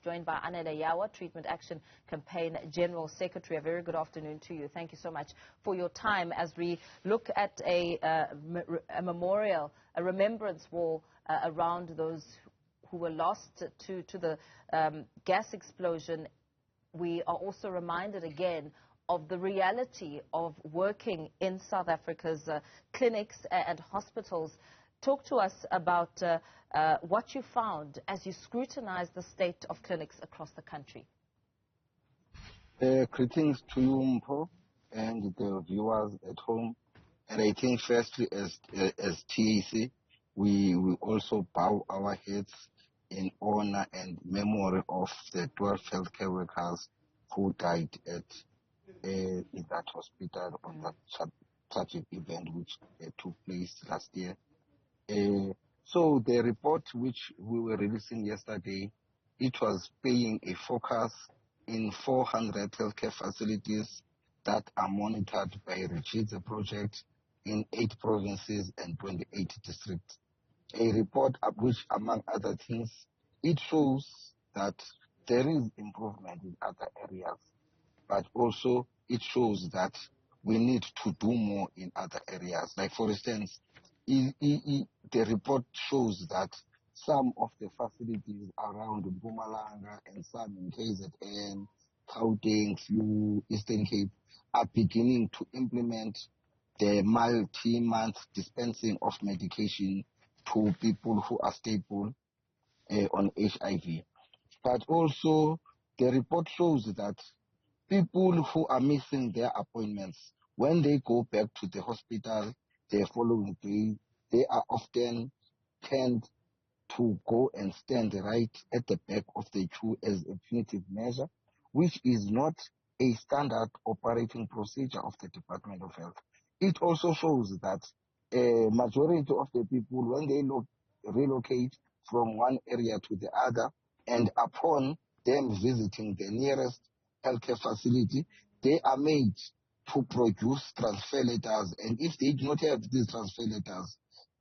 Joined by Anele Yawa, Treatment Action Campaign General Secretary. A very good afternoon to you. Thank you so much for your time as we look at a memorial, a remembrance wall around those who were lost to the gas explosion. We are also reminded again of the reality of working in South Africa's clinics and hospitals. Talk to us about what you found as you scrutinized the state of clinics across the country. Greetings to you, Mpho, and the viewers at home. And I think firstly, as TAC, we also bow our heads in honor and memory of the 12 healthcare workers who died at in that hospital on that tragic event which took place last year. So the report which we were releasing yesterday, it was paying a focus in 400 healthcare facilities that are monitored by Regiza project in 8 provinces and 28 districts. A report which, among other things, it shows that there is improvement in other areas, but also it shows that we need to do more in other areas. Like, for instance, the report shows that some of the facilities around Mpumalanga and some in KZN, Gauteng, few Eastern Cape are beginning to implement the multi-month dispensing of medication to people who are stable on HIV. But also, the report shows that people who are missing their appointments, when they go back to the hospital the following day, they are often tend to go and stand right at the back of the queue as a punitive measure, which is not a standard operating procedure of the Department of Health. It also shows that a majority of the people, when they relocate from one area to the other, and upon them visiting the nearest healthcare facility, they are made to produce transfer letters, and if they do not have these transfer letters,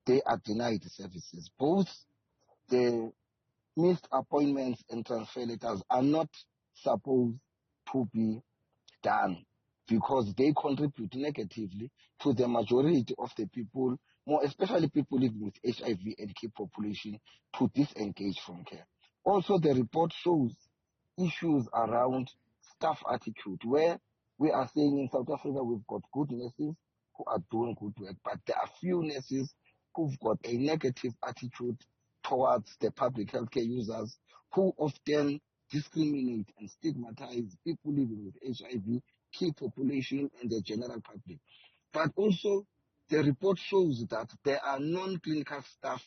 they are denied services. Both the missed appointments and transfer letters are not supposed to be done because they contribute negatively to the majority of the people, more especially people living with HIV and key population, to disengage from care. Also, the report shows issues around staff attitude, where we are saying in South Africa we've got good nurses who are doing good work, but there are few nurses who've got a negative attitude towards the public healthcare users, who often discriminate and stigmatize people living with HIV, key population, and the general public. But also, the report shows that there are non-clinical staff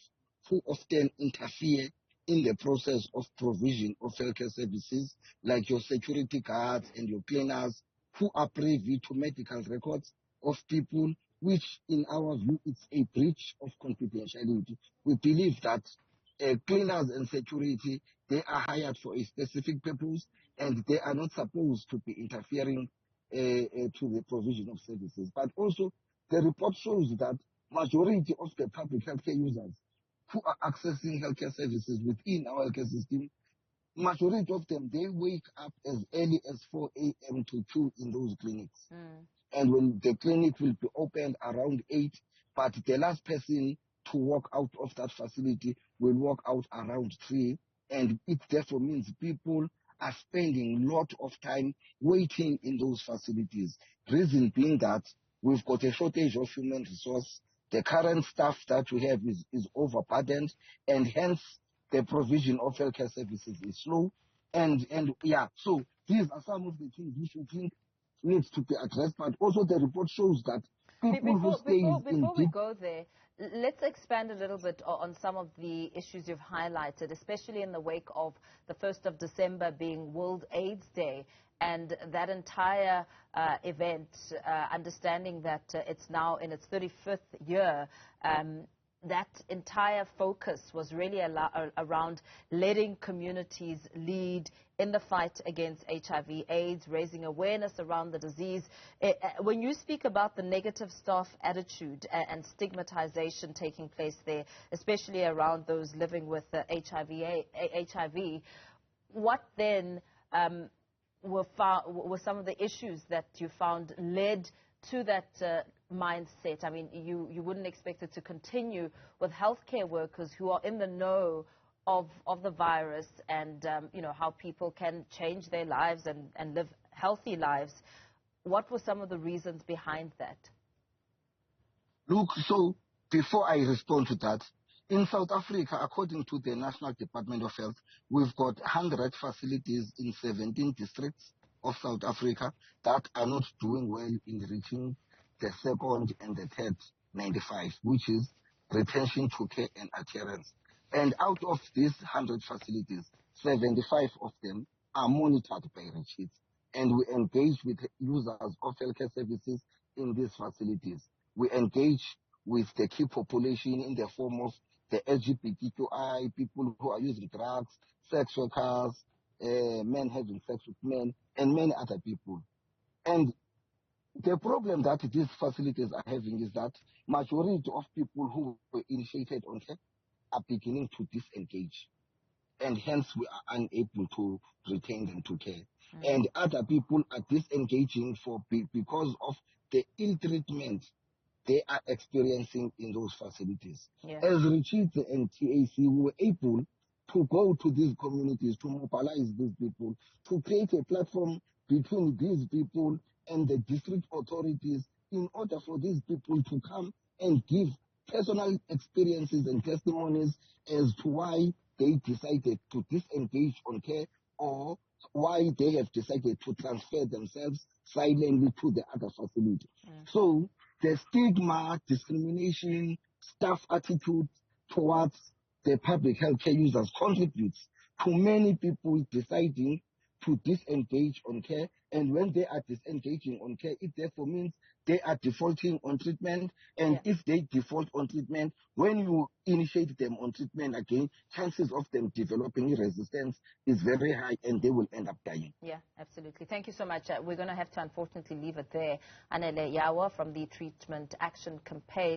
who often interfere in the process of provision of healthcare services, like your security guards and your cleaners, who are privy to medical records of people, which in our view is a breach of confidentiality. We believe that cleaners and security, they are hired for a specific purpose, and they are not supposed to be interfering to the provision of services. But also, the report shows that majority of the public healthcare users who are accessing healthcare services within our healthcare system, majority of them, they wake up as early as 4 a.m. to queue in those clinics. And when the clinic will be opened around 8, but the last person to walk out of that facility will walk out around 3. And it therefore means people are spending a lot of time waiting in those facilities. Reason being that we've got a shortage of human resource. The current staff that we have is overburdened, and hence the provision of healthcare services is slow. And yeah, so these are some of the things we should think needs to be addressed. But also the report shows that people before we go there, let's expand a little bit on some of the issues you've highlighted, especially in the wake of the 1st of December being World AIDS Day, and that entire event, understanding that it's now in its 35th year. That entire focus was really around letting communities lead in the fight against HIV/AIDS, raising awareness around the disease. When you speak about the negative staff attitude and stigmatization taking place there, especially around those living with HIV, what then were some of the issues that you found led to that mindset? I mean, you wouldn't expect it to continue with healthcare workers who are in the know of the virus and, you know, how people can change their lives and live healthy lives. What were some of the reasons behind that? Look, so before I respond to that, in South Africa, according to the National Department of Health, we've got 100 facilities in 17 districts of South Africa that are not doing well in reaching the second and the third 95, which is retention to care and adherence. And out of these 100 facilities, 75 of them are monitored by Richards. And we engage with users of healthcare services in these facilities. We engage with the key population in the form of the LGBTQI, people who are using drugs, sex workers, men having sex with men, and many other people. And the problem that these facilities are having is that majority of people who were initiated on care are beginning to disengage. And hence we are unable to retain them to care. And other people are disengaging because of the ill treatment they are experiencing in those facilities. Yeah. As Richards and TAC, we were able to go to these communities, to mobilize these people, to create a platform between these people and the district authorities in order for these people to come and give personal experiences and testimonies as to why they decided to disengage on care or why they have decided to transfer themselves silently to the other facility. So the stigma, discrimination, staff attitude towards the public healthcare users contributes to many people deciding to disengage on care. And when they are disengaging on care, it therefore means they are defaulting on treatment. And if they default on treatment, when you initiate them on treatment again, chances of them developing resistance is very high and they will end up dying. Yeah, absolutely. Thank you so much. We're going to have to unfortunately leave it there. Anele Yawa from the Treatment Action Campaign.